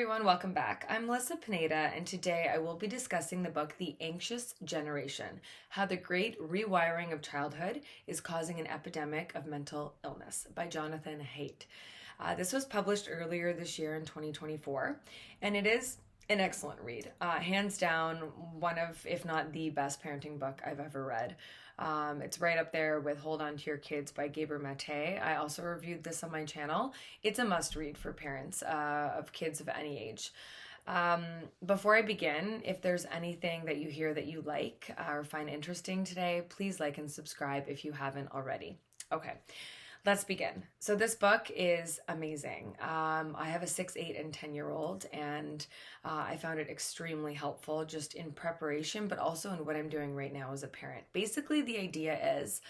everyone, welcome back. I'm Melissa Pineda, and today I will be discussing the book The Anxious Generation: How the Great Rewiring of Childhood is Causing an Epidemic of Mental Illness by Jonathan Haidt. This was published earlier this year in 2024, and it is an excellent read. Hands down, one of, if not the best parenting book I've ever read. It's right up there with Hold On to Your Kids by Gabor Mate. I also reviewed this on my channel. It's a must read for parents of kids of any age. Before I begin, if there's anything that you hear that you like or find interesting today, please like and subscribe if you haven't already. Okay. Let's begin. So this book is amazing. I have a 6, 8, and 10-year-old, and I found it extremely helpful just in preparation, but also in what I'm doing right now as a parent. Basically, the idea is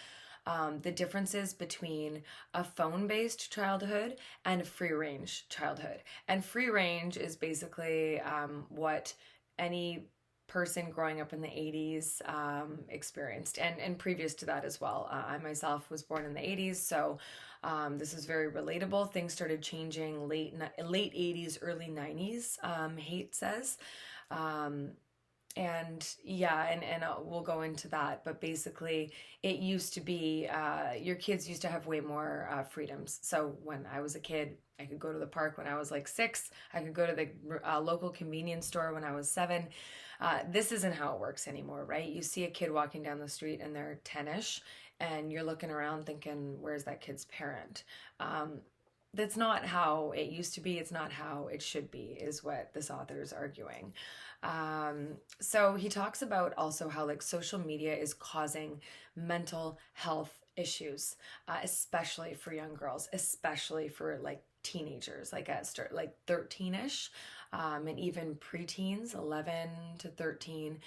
the differences between a phone-based childhood and a free-range childhood. And free-range is basically what any person growing up in the 80s experienced, and previous to that as well. I myself was born in the 80s, so this is very relatable. Things started changing late 80s, early 90s, Haidt says. And yeah, and we'll go into that, but basically it used to be your kids used to have way more freedoms. So when I was a kid, I could go to the park when I was like 6. I could go to the local convenience store when I was 7. This isn't how it works anymore, right? You see a kid walking down the street and they're 10-ish, and you're looking around thinking, where's that kid's parent? That's not how it used to be. It's not how it should be, is what this author is arguing. So he talks about also how like social media is causing mental health issues, especially for young girls, especially for like teenagers, like at start like 13-ish, and even preteens, 11 to 13.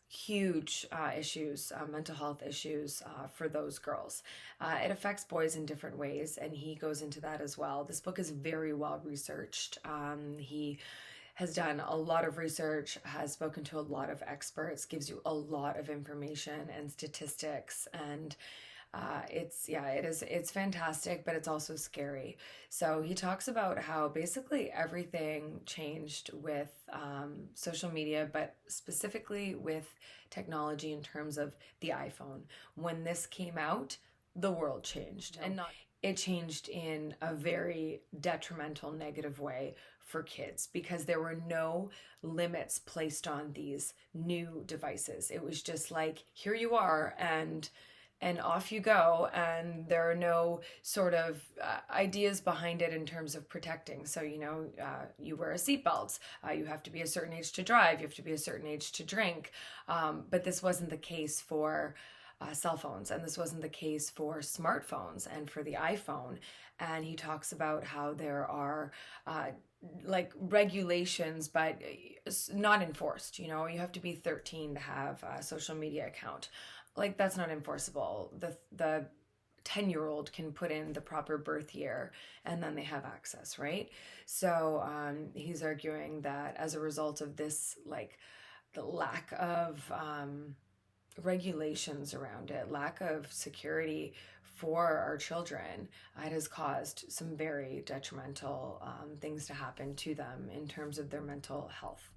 Huge issues, mental health issues for those girls. It affects boys in different ways, and he goes into that as well. This book is very well researched. He has done a lot of research, has spoken to a lot of experts, gives you a lot of information and statistics, and it's fantastic, but it's also scary. So he talks about how basically everything changed with social media, but specifically with technology in terms of the iPhone. When this came out, the world changed, and not it changed in a very detrimental, negative way for kids because there were no limits placed on these new devices. It was just like, here you are, and off you go, and there are no sort of ideas behind it in terms of protecting. So, you wear a seatbelt, you have to be a certain age to drive, you have to be a certain age to drink, but this wasn't the case for cell phones, and this wasn't the case for smartphones and for the iPhone. And he talks about how there are like regulations, but not enforced. You have to be 13 to have a social media account. Like, that's not enforceable. The 10-year-old can put in the proper birth year and then they have access, right? So he's arguing that as a result of this, like the lack of regulations around it, lack of security for our children, it has caused some very detrimental things to happen to them in terms of their mental health.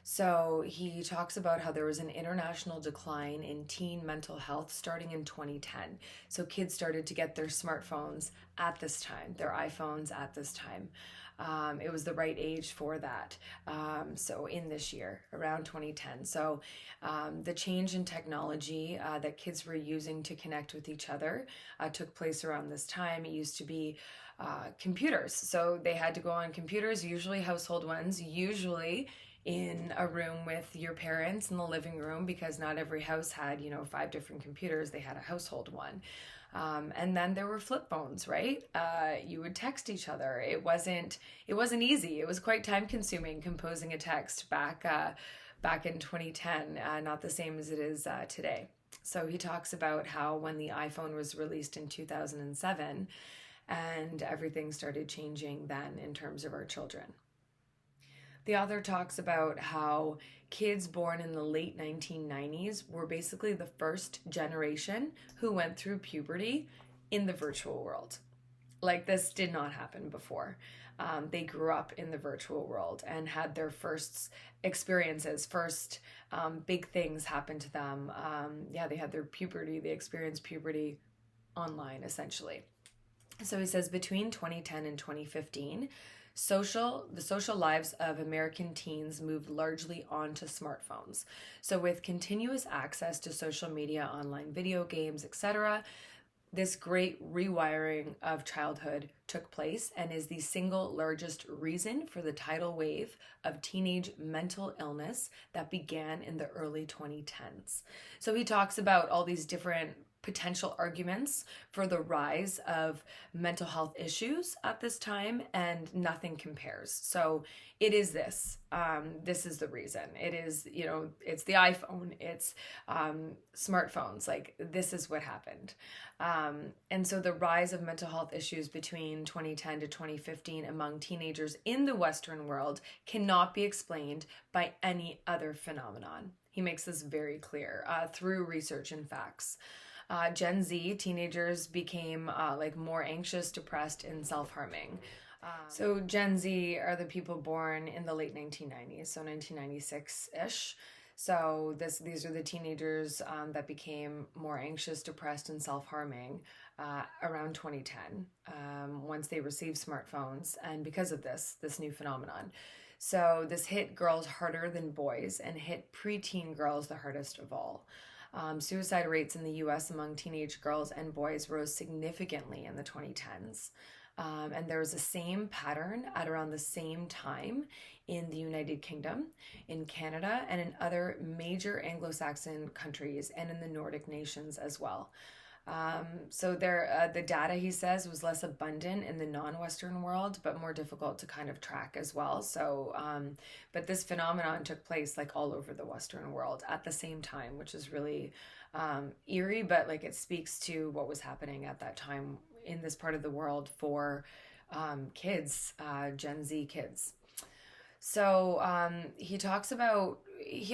So he talks about how there was an international decline in teen mental health starting in 2010. So kids started to get their smartphones at this time, their iPhones at this time. It was the right age for that. So in this year, around 2010. So the change in technology that kids were using to connect with each other took place around this time. It used to be computers. So they had to go on computers, usually household ones, usually in a room with your parents in the living room, because not every house had 5 different computers. They had a household one. And then there were flip phones, right? You would text each other. It wasn't easy. It was quite time consuming composing a text back in 2010, not the same as it is today. So he talks about how when the iPhone was released in 2007, and everything started changing then in terms of our children. The author talks about how kids born in the late 1990s were basically the first generation who went through puberty in the virtual world. Like, this did not happen before. They grew up in the virtual world and had their first experiences, first big things happen to them. Yeah, they had their puberty, they experienced puberty online essentially. So he says between 2010 and 2015, the social lives of American teens moved largely onto smartphones. So with continuous access to social media, online video games, etc., this great rewiring of childhood took place and is the single largest reason for the tidal wave of teenage mental illness that began in the early 2010s. So he talks about all these different potential arguments for the rise of mental health issues at this time, and nothing compares. So it is this. This is the reason. It is, it's the iPhone, it's smartphones. Like, this is what happened. And so the rise of mental health issues between 2010 to 2015 among teenagers in the Western world cannot be explained by any other phenomenon. He makes this very clear through research and facts. Gen Z teenagers became more anxious, depressed, and self-harming. So Gen Z are the people born in the late 1990s, so 1996-ish. So these are the teenagers that became more anxious, depressed, and self-harming around 2010 once they received smartphones, and because of this new phenomenon. So this hit girls harder than boys and hit preteen girls the hardest of all. Suicide rates in the US among teenage girls and boys rose significantly in the 2010s. And there was the same pattern at around the same time in the United Kingdom, in Canada, and in other major Anglo-Saxon countries, and in the Nordic nations as well. So the data, he says, was less abundant in the non-Western world, but more difficult to kind of track as well. So, but this phenomenon took place like all over the Western world at the same time, which is really eerie, but like it speaks to what was happening at that time in this part of the world for kids, Gen Z kids. So he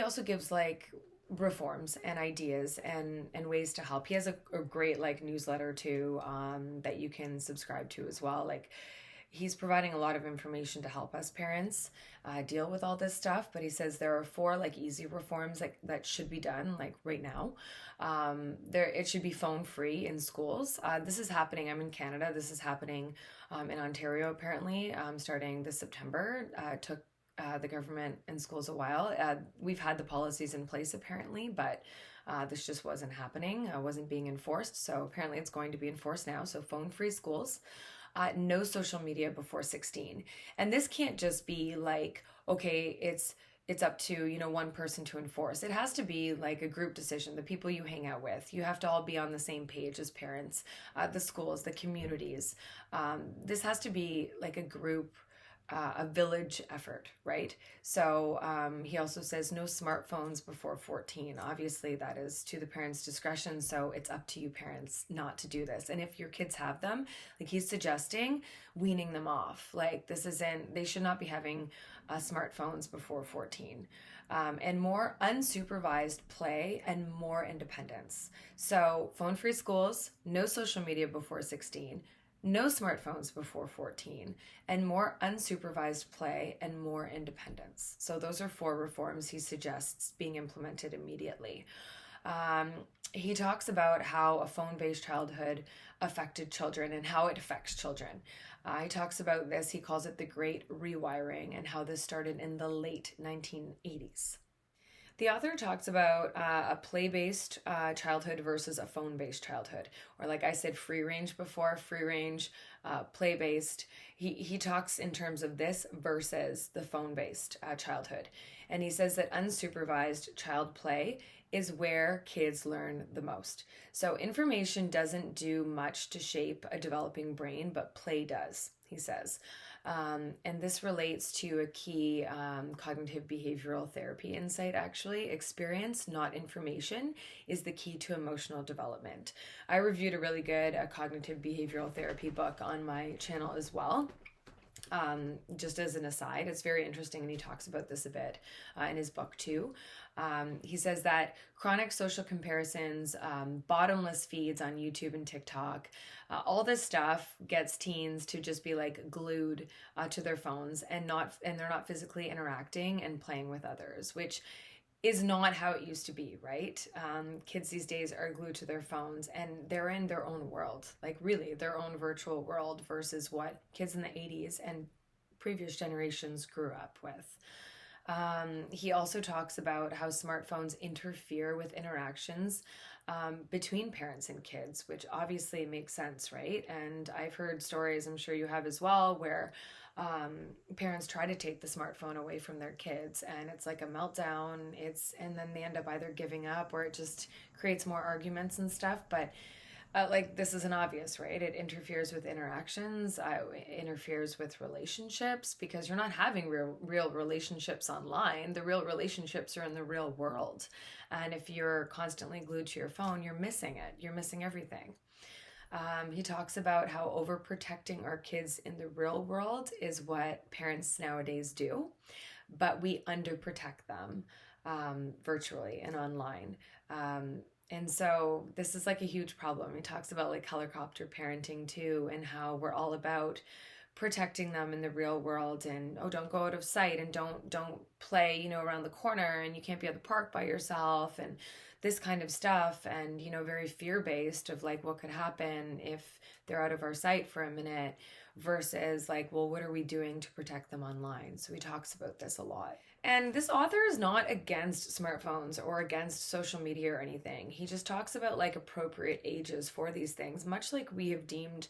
also gives like reforms and ideas and ways to help. He has a great like newsletter too that you can subscribe to as well. Like, he's providing a lot of information to help us parents deal with all this stuff, but he says there are 4 like easy reforms that should be done like right now. It should be phone free in schools. This is happening. I'm in Canada. This is happening in Ontario apparently starting this September. It took the government and schools a while. We've had the policies in place apparently, but this just wasn't happening, wasn't being enforced. So apparently it's going to be enforced now. So phone-free schools, no social media before 16. And this can't just be like, okay, it's up to, one person to enforce. It has to be like a group decision, the people you hang out with. You have to all be on the same page as parents, the schools, the communities. This has to be like a group, a village effort, right? So he also says no smartphones before 14. Obviously, that is to the parents' discretion, so it's up to you parents not to do this. And if your kids have them, like he's suggesting, weaning them off. Like, they should not be having smartphones before 14. And more unsupervised play and more independence. So phone-free schools, no social media before 16, no smartphones before 14, and more unsupervised play and more independence. So those are 4 reforms he suggests being implemented immediately. He talks about how a phone-based childhood affected children and how it affects children. He talks about this, he calls it the Great Rewiring, and how this started in the late 1980s. The author talks about a play-based childhood versus a phone-based childhood, or like I said, free range before, free range, play-based. He talks in terms of this versus the phone-based childhood. And he says that unsupervised child play is where kids learn the most. So information doesn't do much to shape a developing brain, but play does, he says. And this relates to a key cognitive behavioral therapy insight, actually. Experience, not information, is the key to emotional development. I reviewed a really good cognitive behavioral therapy book on my channel as well. Just as an aside, it's very interesting, and he talks about this a bit in his book too. He says that chronic social comparisons, bottomless feeds on YouTube and TikTok, all this stuff gets teens to just be like glued to their phones and they're not physically interacting and playing with others, which is not how it used to be, right? Kids these days are glued to their phones and they're in their own world, like really their own virtual world versus what kids in the 80s and previous generations grew up with. He also talks about how smartphones interfere with interactions between parents and kids, which obviously makes sense, right? And I've heard stories, I'm sure you have as well, where parents try to take the smartphone away from their kids and it's like a meltdown. And then they end up either giving up or it just creates more arguments and stuff. But like this isn't obvious, right? It interferes with interactions, interferes with relationships because you're not having real relationships online. The real relationships are in the real world. And if you're constantly glued to your phone, you're missing it. You're missing everything. He talks about how overprotecting our kids in the real world is what parents nowadays do, but we underprotect them virtually and online. And so this is like a huge problem. He talks about like helicopter parenting too, and how we're all about protecting them in the real world and don't go out of sight and don't play, around the corner and you can't be at the park by yourself and this kind of stuff, and very fear-based of like what could happen if they're out of our sight for a minute versus like, well, what are we doing to protect them online? So he talks about this a lot. And this author is not against smartphones or against social media or anything. He just talks about like appropriate ages for these things, much like we have deemed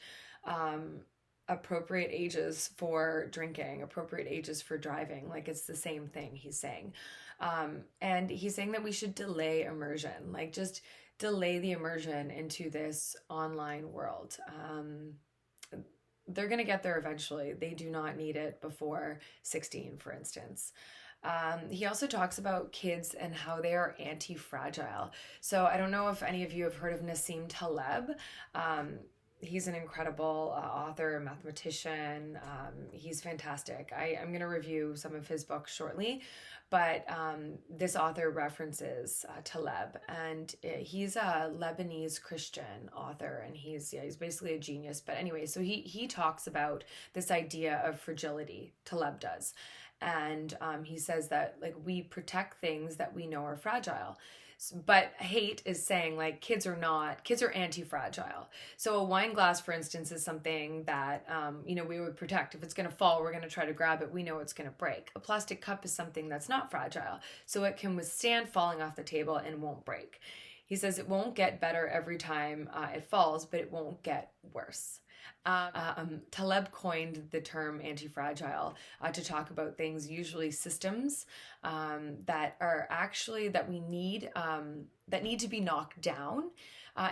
appropriate ages for drinking, appropriate ages for driving. Like it's the same thing he's saying. And he's saying that we should delay immersion, like just delay the immersion into this online world. They're going to get there eventually. They do not need it before 16, for instance. He also talks about kids and how they are anti-fragile. So I don't know if any of you have heard of Nassim Taleb. He's an incredible author, mathematician. He's fantastic. I'm going to review some of his books shortly, but this author references Taleb, and he's a Lebanese Christian author, and he's basically a genius. But anyway, so he talks about this idea of fragility. Taleb does, and he says that like we protect things that we know are fragile. But Haidt is saying like kids are anti-fragile. So a wine glass, for instance, is something that, we would protect. If it's going to fall, we're going to try to grab it. We know it's going to break. A plastic cup is something that's not fragile. So it can withstand falling off the table and won't break. He says it won't get better every time it falls, but it won't get worse. Taleb coined the term anti-fragile to talk about things, usually systems that we need that need to be knocked down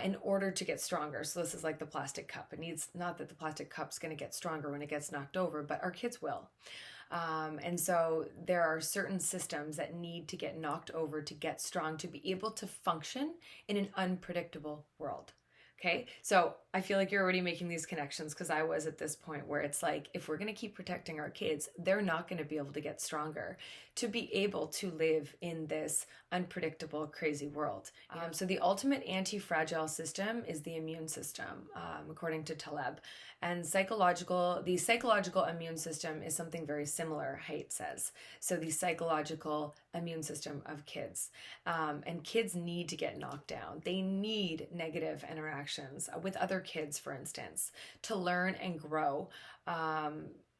in order to get stronger. So this is like the plastic cup. It needs, not that the plastic cup's going to get stronger when it gets knocked over, but our kids will. And so there are certain systems that need to get knocked over to get strong, to be able to function in an unpredictable world. Okay, so I feel like you're already making these connections because I was at this point where it's like, if we're going to keep protecting our kids, they're not going to be able to get stronger to be able to live in this unpredictable, crazy world. So the ultimate anti-fragile system is the immune system, according to Taleb. And the psychological immune system is something very similar, Haidt says. So the psychological immune system of kids. And kids need to get knocked down. They need negative interactions with other kids, for instance, to learn and grow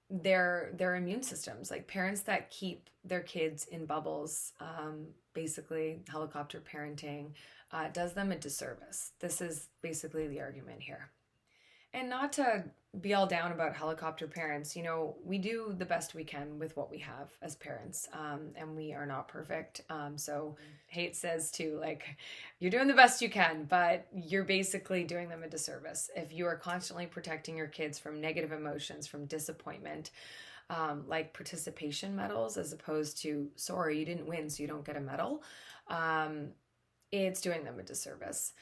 their immune systems. Like parents that keep their kids in bubbles, basically helicopter parenting, does them a disservice. This is basically the argument here. And not to be all down about helicopter parents, we do the best we can with what we have as parents, and we are not perfect. So Haidt says too, like, you're doing the best you can, but you're basically doing them a disservice. If you are constantly protecting your kids from negative emotions, from disappointment, like participation medals, as opposed to, sorry, you didn't win, so you don't get a medal. It's doing them a disservice.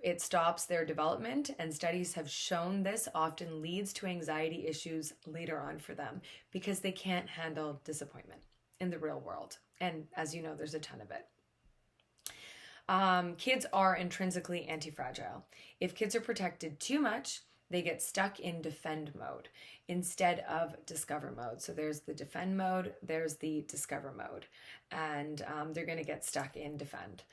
It stops their development, and studies have shown this often leads to anxiety issues later on for them because they can't handle disappointment in the real world. And as you know, there's a ton of it. Kids are intrinsically anti-fragile. If kids are protected too much, they get stuck in defend mode instead of discover mode. So there's the defend mode, there's the discover mode, and they're going to get stuck in defend.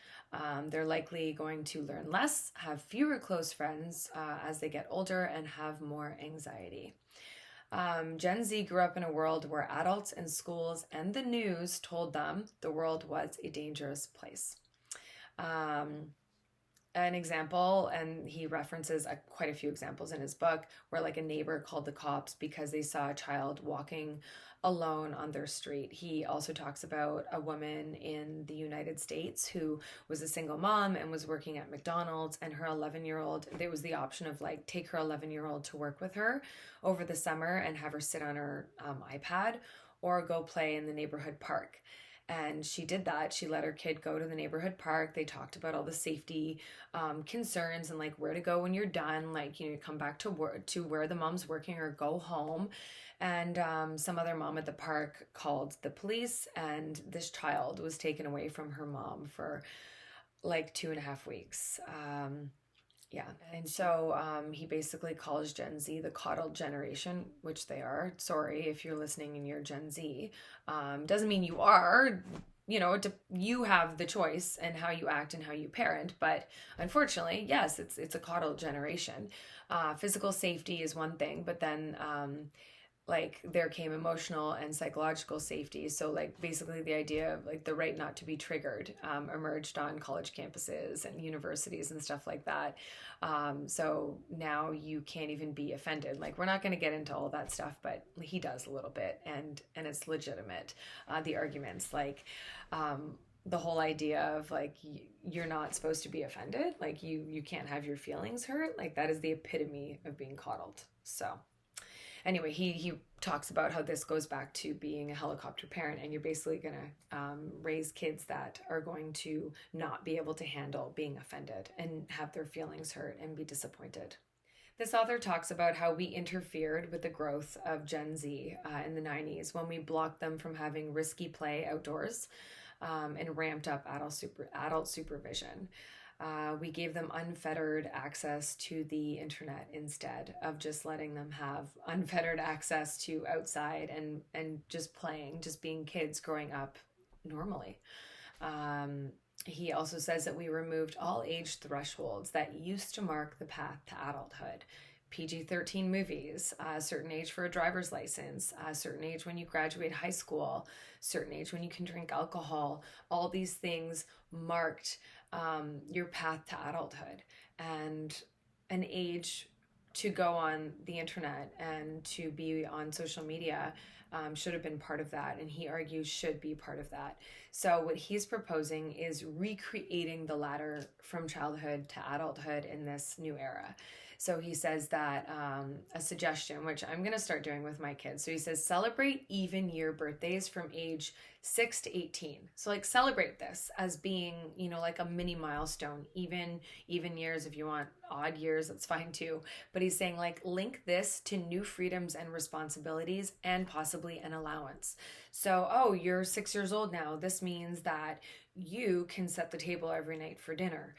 They're likely going to learn less, have fewer close friends as they get older, and have more anxiety. Gen Z grew up in a world where adults and schools and the news told them the world was a dangerous place. An example, and he references quite a few examples in his book, where like a neighbor called the cops because they saw a child walking alone on their street. He also talks about a woman in the United States who was a single mom and was working at McDonald's, and her 11-year-old, there was the option of like take her 11-year-old to work with her over the summer and have her sit on her iPad or go play in the neighborhood park. And she did that. She let her kid go to the neighborhood park. They talked about all the safety concerns and like where to go when you're done, like, you know, come back to work to where the mom's working or go home. And some other mom at the park called the police, and this child was taken away from her mom for like 2.5 weeks. Yeah. And so he basically calls Gen Z the coddled generation, which they are. Sorry if you're listening and you're Gen Z. Doesn't mean you are. You know, you have the choice and how you act and how you parent. But unfortunately, yes, it's a coddled generation. Physical safety is one thing, but then like there came emotional and psychological safety. So like basically the idea of like the right not to be triggered emerged on college campuses and universities and stuff like that. So now you can't even be offended. Like we're not going to get into all that stuff, but he does a little bit, and it's legitimate. The arguments like the whole idea of like you're not supposed to be offended, like you can't have your feelings hurt, like that is the epitome of being coddled. So anyway, he talks about how this goes back to being a helicopter parent, and you're basically going to raise kids that are going to not be able to handle being offended and have their feelings hurt and be disappointed. This author talks about how we interfered with the growth of Gen Z in the 90s when we blocked them from having risky play outdoors and ramped up adult supervision. We gave them unfettered access to the internet instead of just letting them have unfettered access to outside and just playing, just being kids growing up normally. He also says that we removed all age thresholds that used to mark the path to adulthood. PG-13 movies, a certain age for a driver's license, a certain age when you graduate high school, certain age when you can drink alcohol. All these things marked your path to adulthood, and an age to go on the internet and to be on social media should have been part of that, and he argues should be part of that. So what he's proposing is recreating the ladder from childhood to adulthood in this new era. So he says that a suggestion, which I'm going to start doing with my kids. So he says, celebrate even year birthdays from age 6 to 18. So like celebrate this as being, you know, like a mini milestone, even years. If you want odd years, that's fine too. But he's saying like link this to new freedoms and responsibilities and possibly an allowance. So, oh, you're 6 years old now. This means that you can set the table every night for dinner,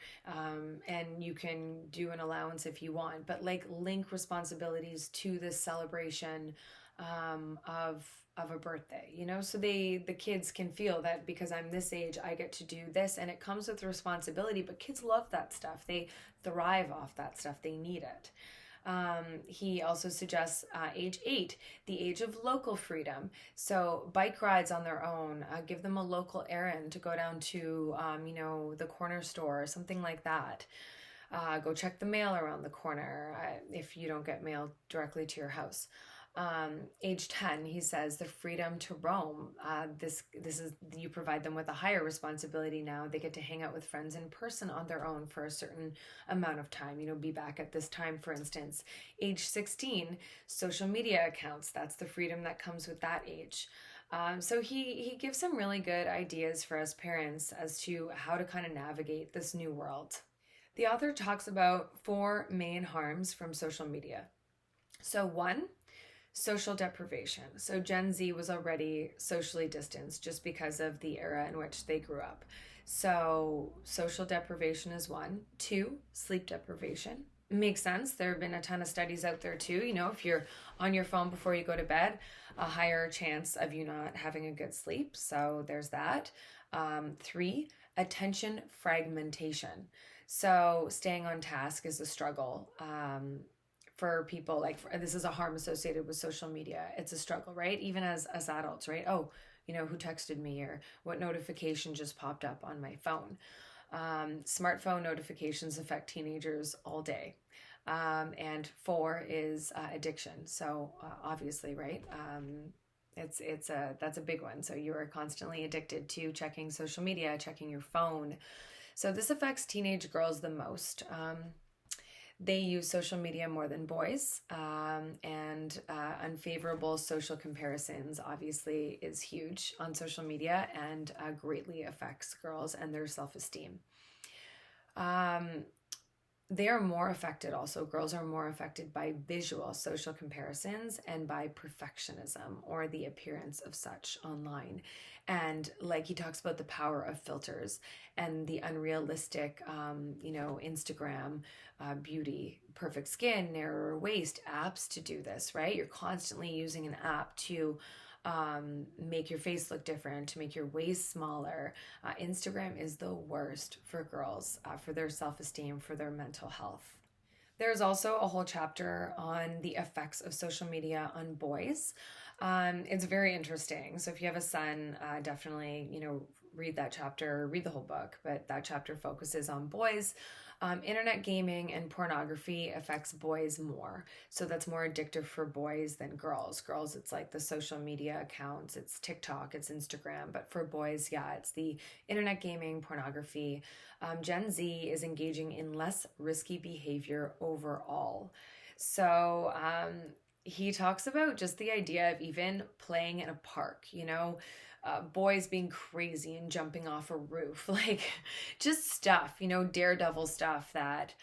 and you can do an allowance if you want, but like link responsibilities to this celebration of a birthday, you know, so the kids can feel that because I'm this age I get to do this, and it comes with responsibility. But kids love that stuff, they thrive off that stuff, they need it. He also suggests age 8, the age of local freedom. So bike rides on their own, give them a local errand to go down to, you know, the corner store or something like that. Go check the mail around the corner if you don't get mail directly to your house. Age 10, he says, the freedom to roam. This is, you provide them with a higher responsibility now. They get to hang out with friends in person on their own for a certain amount of time, you know, be back at this time, for instance. Age 16, social media accounts. That's the freedom that comes with that age. So he gives some really good ideas for us parents as to how to kind of navigate this new world. The author talks about 4 main harms from social media. So, one, social deprivation. So, Gen Z was already socially distanced just because of the era in which they grew up. So, social deprivation is one. Two, sleep deprivation. Makes sense. There have been a ton of studies out there too. If you're on your phone before you go to bed, a higher chance of you not having a good sleep. So, there's that. Three, attention fragmentation. So staying on task is a struggle for people. This is a harm associated with social media. It's a struggle, right? Even as adults, right? Oh, who texted me, or what notification just popped up on my phone. Smartphone notifications affect teenagers all day. And 4 is addiction. So obviously, right? That's a big one. So you are constantly addicted to checking social media, checking your phone. So this affects teenage girls the most. They use social media more than boys, and unfavorable social comparisons obviously is huge on social media and greatly affects girls and their self-esteem. They are more affected also. Girls are more affected by visual social comparisons and by perfectionism or the appearance of such online. And like he talks about the power of filters and the unrealistic, Instagram beauty, perfect skin, narrower waist, apps to do this, right? You're constantly using an app to make your face look different, to make your waist smaller. Instagram is the worst for girls, for their self-esteem, for their mental health. There's also a whole chapter on the effects of social media on boys. It's very interesting. So if you have a son, definitely, read that chapter, read the whole book, but that chapter focuses on boys. Internet gaming and pornography affects boys more. So that's more addictive for boys than girls. Girls, it's like the social media accounts, it's TikTok, it's Instagram. But for boys, yeah, it's the internet gaming, pornography. Gen Z is engaging in less risky behavior overall. So he talks about just the idea of even playing in a park, boys being crazy and jumping off a roof, like just stuff, daredevil stuff that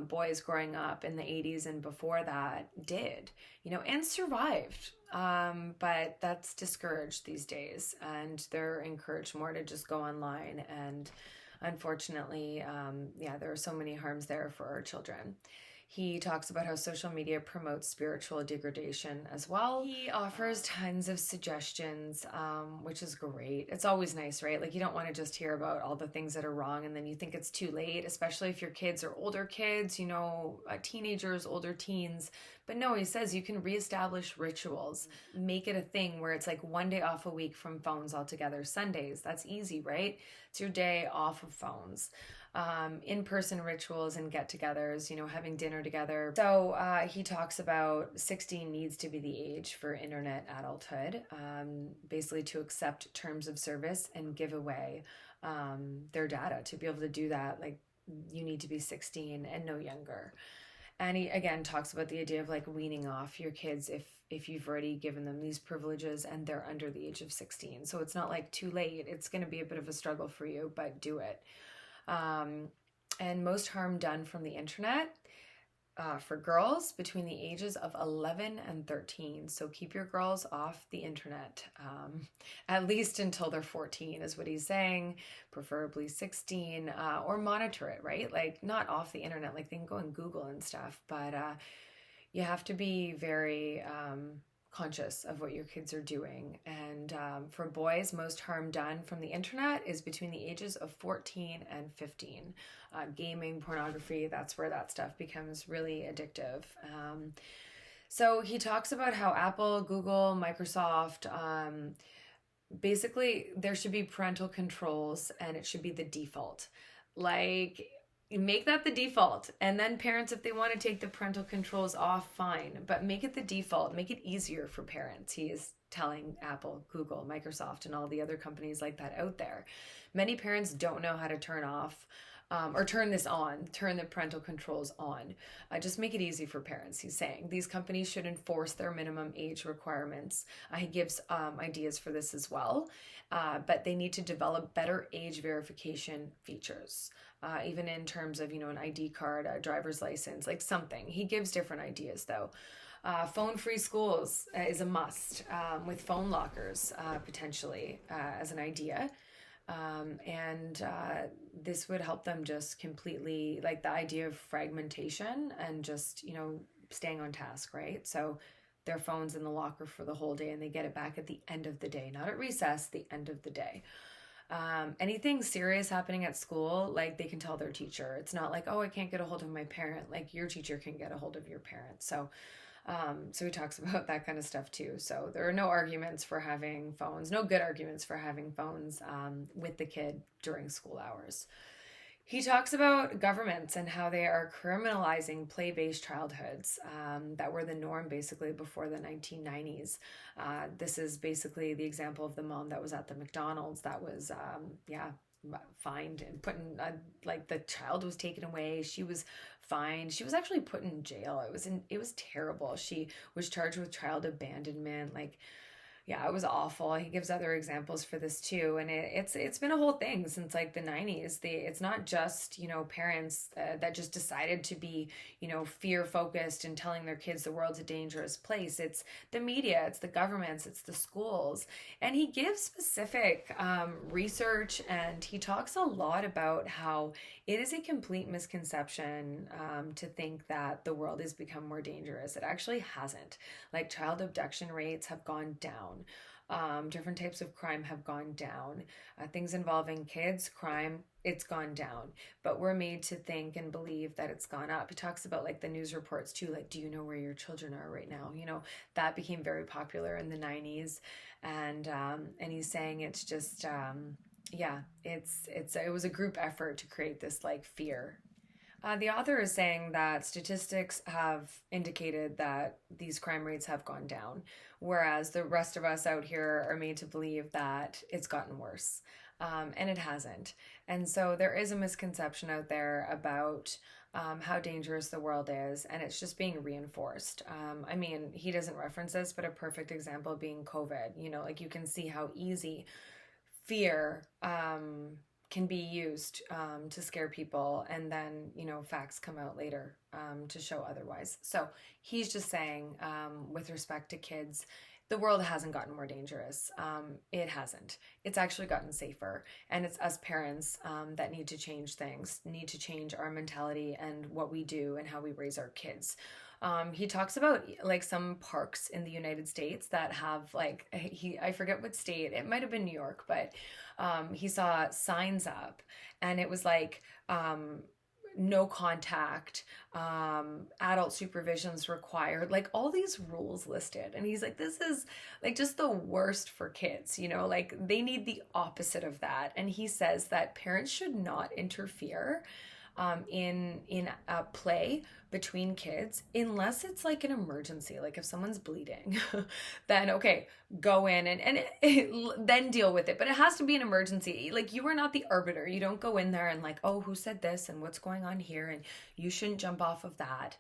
boys growing up in the 80s and before that did, and survived. But that's discouraged these days, and they're encouraged more to just go online. And unfortunately, there are so many harms there for our children. He talks about how social media promotes spiritual degradation as well. He offers tons of suggestions, which is great. It's always nice, right? Like, you don't want to just hear about all the things that are wrong and then you think it's too late, especially if your kids are older kids, teenagers, older teens. But no, he says you can reestablish rituals, make it a thing where it's like one day off a week from phones altogether. Sundays, that's easy, right? It's your day off of phones. In-person rituals and get-togethers, having dinner together. So he talks about 16 needs to be the age for internet adulthood, basically to accept terms of service and give away their data. To be able to do that, like, you need to be 16 and no younger. And he again talks about the idea of like weaning off your kids if you've already given them these privileges and they're under the age of 16. So it's not like too late. It's going to be a bit of a struggle for you, but do it. And most harm done from the internet for girls between the ages of 11 and 13. So keep your girls off the internet, at least until they're 14 is what he's saying, preferably 16, or monitor it, right? Like, not off the internet, like they can go and Google and stuff, but you have to be very conscious of what your kids are doing. And for boys, most harm done from the internet is between the ages of 14 and 15. Gaming, pornography, that's where that stuff becomes really addictive. So he talks about how Apple, Google, Microsoft, basically there should be parental controls and it should be the default. Like, make that the default, and then parents, if they want to take the parental controls off, fine, but make it the default. Make it easier for parents. He is telling Apple, Google, Microsoft, and all the other companies like that out there. Many parents don't know how to turn off or turn this on, turn the parental controls on. Just make it easy for parents, he's saying. These companies should enforce their minimum age requirements. He gives ideas for this as well, but they need to develop better age verification features. Even in terms of, an ID card, a driver's license, like something. He gives different ideas though. Phone-free schools is a must, with phone lockers potentially as an idea. And this would help them just completely, like the idea of fragmentation and just, staying on task, right? So their phone's in the locker for the whole day and they get it back at the end of the day, not at recess, the end of the day. Anything serious happening at school, like they can tell their teacher. It's not like, oh, I can't get a hold of my parent. Like your teacher can get a hold of your parent. So he talks about that kind of stuff too. So there are no arguments for having phones, no good arguments for having phones with the kid during school hours. He talks about governments and how they are criminalizing play-based childhoods that were the norm basically before the 1990s. This is basically the example of the mom that was at the McDonald's that was, fined and put in, like the child was taken away. She was fined. She was actually put in jail. It was terrible. She was charged with child abandonment. Like, yeah, it was awful. He gives other examples for this too, and it's been a whole thing since like the 90s. It's not just parents that just decided to be fear focused and telling their kids the world's a dangerous place. It's the media, it's the governments, it's the schools, and he gives specific research, and he talks a lot about how it is a complete misconception to think that the world has become more dangerous. It actually hasn't. Like child abduction rates have gone down. Different types of crime have gone down. Things involving kids, crime, it's gone down. But we're made to think and believe that it's gone up. He talks about like the news reports too, like, do you know where your children are right now? That became very popular in the 90s. And he's saying it's just, it was a group effort to create this like fear. The author is saying that statistics have indicated that these crime rates have gone down, whereas the rest of us out here are made to believe that it's gotten worse. And it hasn't. And so there is a misconception out there about how dangerous the world is, and it's just being reinforced. He doesn't reference this, but a perfect example being COVID. Like you can see how easy fear can be used to scare people, and then facts come out later to show otherwise. So he's just saying with respect to kids, the world hasn't gotten more dangerous. It hasn't. It's actually gotten safer, and it's us parents that need to change things, need to change our mentality and what we do and how we raise our kids. He talks about like some parks in the United States that have like I forget what state, it might have been New York, but he saw signs up, and it was like no contact, adult supervisions required, like all these rules listed. And he's like, this is like just the worst for kids, like they need the opposite of that. And he says that parents should not interfere in play between kids unless it's like an emergency, like if someone's bleeding then okay, go in and then deal with it, but it has to be an emergency. Like you are not the arbiter. You don't go in there and like, oh, who said this and what's going on here, and you shouldn't jump off of that.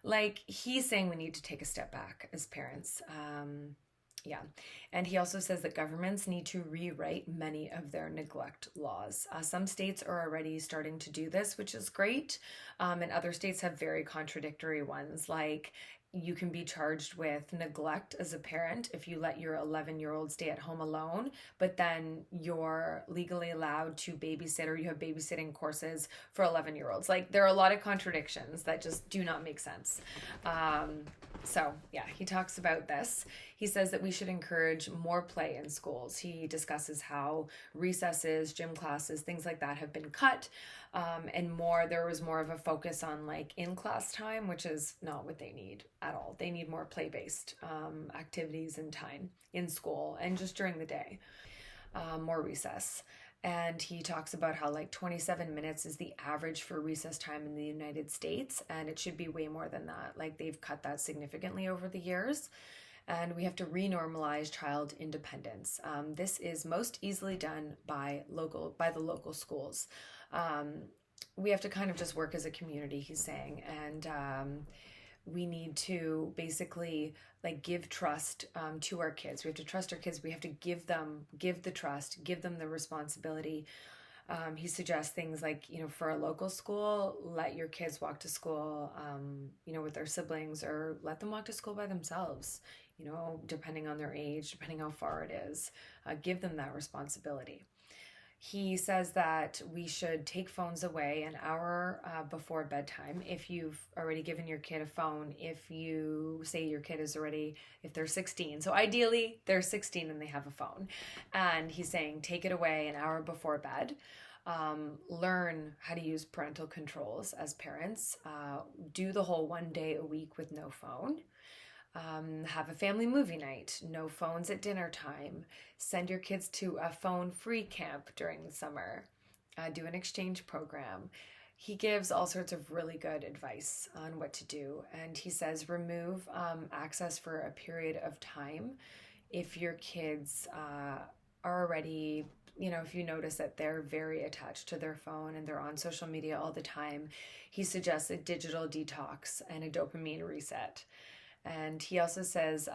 Like he's saying we need to take a step back as parents. Yeah. And he also says that governments need to rewrite many of their neglect laws. Some states are already starting to do this, which is great. And other states have very contradictory ones, like you can be charged with neglect as a parent if you let your 11-year-old stay at home alone, but then you're legally allowed to babysit, or you have babysitting courses for 11-year-olds. Like there are a lot of contradictions that just do not make sense. So yeah, he talks about this. He says that we should encourage more play in schools. He discusses how recesses, gym classes, things like that have been cut, and there was more of a focus on like in-class time, which is not what they need at all. They need more play-based activities and time in school and just during the day, more recess. And he talks about how like 27 minutes is the average for recess time in the United States, and it should be way more than that. Like they've cut that significantly over the years, and we have to renormalize child independence. This is most easily done by the local schools. we have to kind of just work as a community, he's saying. And we need to basically like give trust to our kids. We have to trust our kids. We have to give the trust, give them the responsibility. He suggests things like, for a local school, let your kids walk to school, with their siblings, or let them walk to school by themselves, depending on their age, depending how far it is. Give them that responsibility. He says that we should take phones away an hour before bedtime. If you've already given your kid a phone, if you say your kid is already, if they're 16, so ideally they're 16 and they have a phone. And he's saying take it away an hour before bed. Learn how to use parental controls as parents. Do the whole 1 day a week with no phone. Have a family movie night, no phones at dinner time. Send your kids to a phone-free camp during the summer. Do an exchange program. He gives all sorts of really good advice on what to do. And he says remove access for a period of time. If your kids are already, if you notice that they're very attached to their phone and they're on social media all the time, he suggests a digital detox and a dopamine reset. And he also says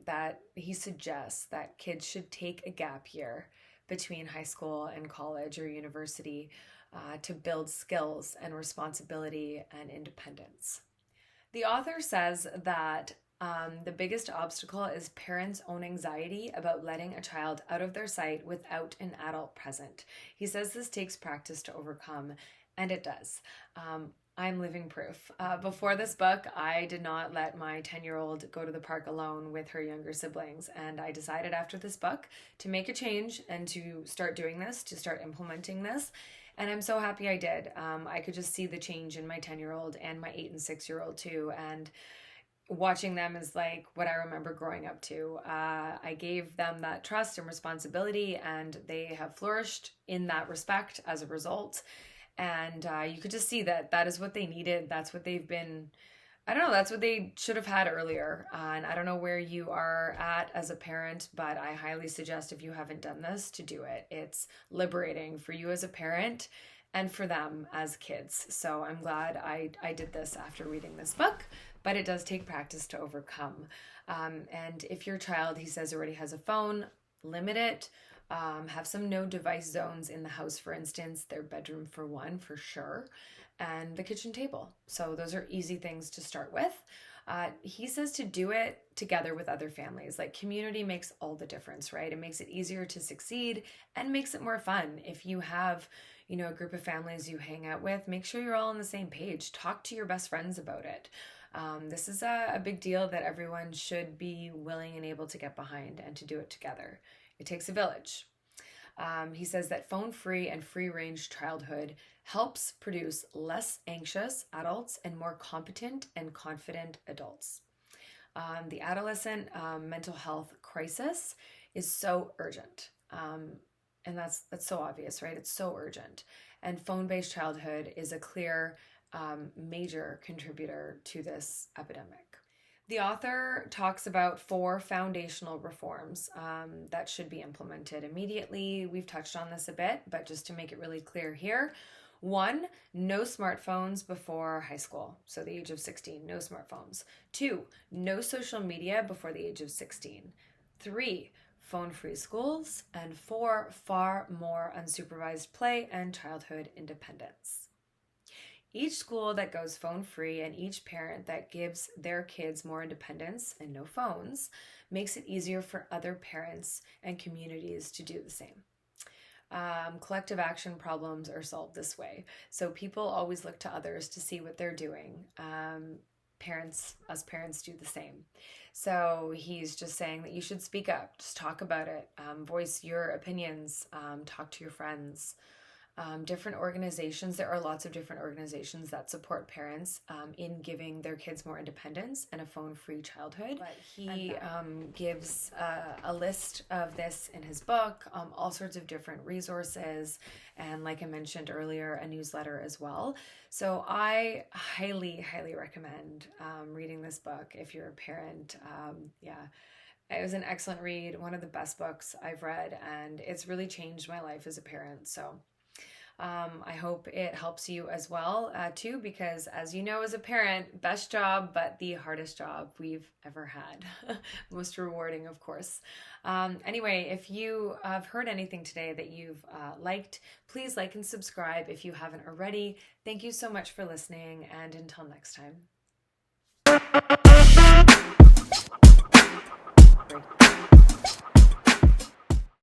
that he suggests that kids should take a gap year between high school and college or university to build skills and responsibility and independence. The author says that the biggest obstacle is parents' own anxiety about letting a child out of their sight without an adult present. He says this takes practice to overcome, and it does. I'm living proof. Before this book, I did not let my 10-year-old go to the park alone with her younger siblings. And I decided after this book to make a change and to start doing this, to start implementing this. And I'm so happy I did. I could just see the change in my 10-year-old and my 8 and 6-year-old too. And watching them is like what I remember growing up to. I gave them that trust and responsibility, and they have flourished in that respect as a result. And you could just see that is what they needed. That's what they've been, I don't know, that's what they should have had earlier. And I don't know where you are at as a parent, but I highly suggest if you haven't done this to do it. It's liberating for you as a parent and for them as kids. So I'm glad I did this after reading this book, but it does take practice to overcome. And if your child, he says, already has a phone, limit it. Have some no device zones in the house, for instance, their bedroom for one, for sure, and the kitchen table. So those are easy things to start with. He says to do it together with other families. Like community makes all the difference, right? It makes it easier to succeed and makes it more fun. If you have, a group of families you hang out with, make sure you're all on the same page. Talk to your best friends about it. This is a big deal that everyone should be willing and able to get behind and to do it together. It takes a village. He says that phone-free and free-range childhood helps produce less anxious adults and more competent and confident adults. The adolescent mental health crisis is so urgent. And that's so obvious, right? It's so urgent. And phone-based childhood is a clear major contributor to this epidemic. The author talks about 4 foundational reforms that should be implemented immediately. We've touched on this a bit, but just to make it really clear here. 1, no smartphones before high school, so the age of 16, no smartphones. 2, no social media before the age of 16. 3, phone-free schools. And 4, far more unsupervised play and childhood independence. Each school that goes phone-free and each parent that gives their kids more independence and no phones makes it easier for other parents and communities to do the same. Collective action problems are solved this way. So people always look to others to see what they're doing. Us parents do the same. So he's just saying that you should speak up, just talk about it, voice your opinions, talk to your friends. Different organizations, there are lots of different organizations that support parents in giving their kids more independence and a phone-free childhood. But he gives a list of this in his book, all sorts of different resources, and like I mentioned earlier, a newsletter as well. So I highly, highly recommend reading this book if you're a parent. It was an excellent read, one of the best books I've read, and it's really changed my life as a parent. So I hope it helps you as well, too, because as you know, as a parent, best job, but the hardest job we've ever had. Most rewarding, of course. Anyway, if you have heard anything today that you've liked, please like and subscribe if you haven't already. Thank you so much for listening, and until next time.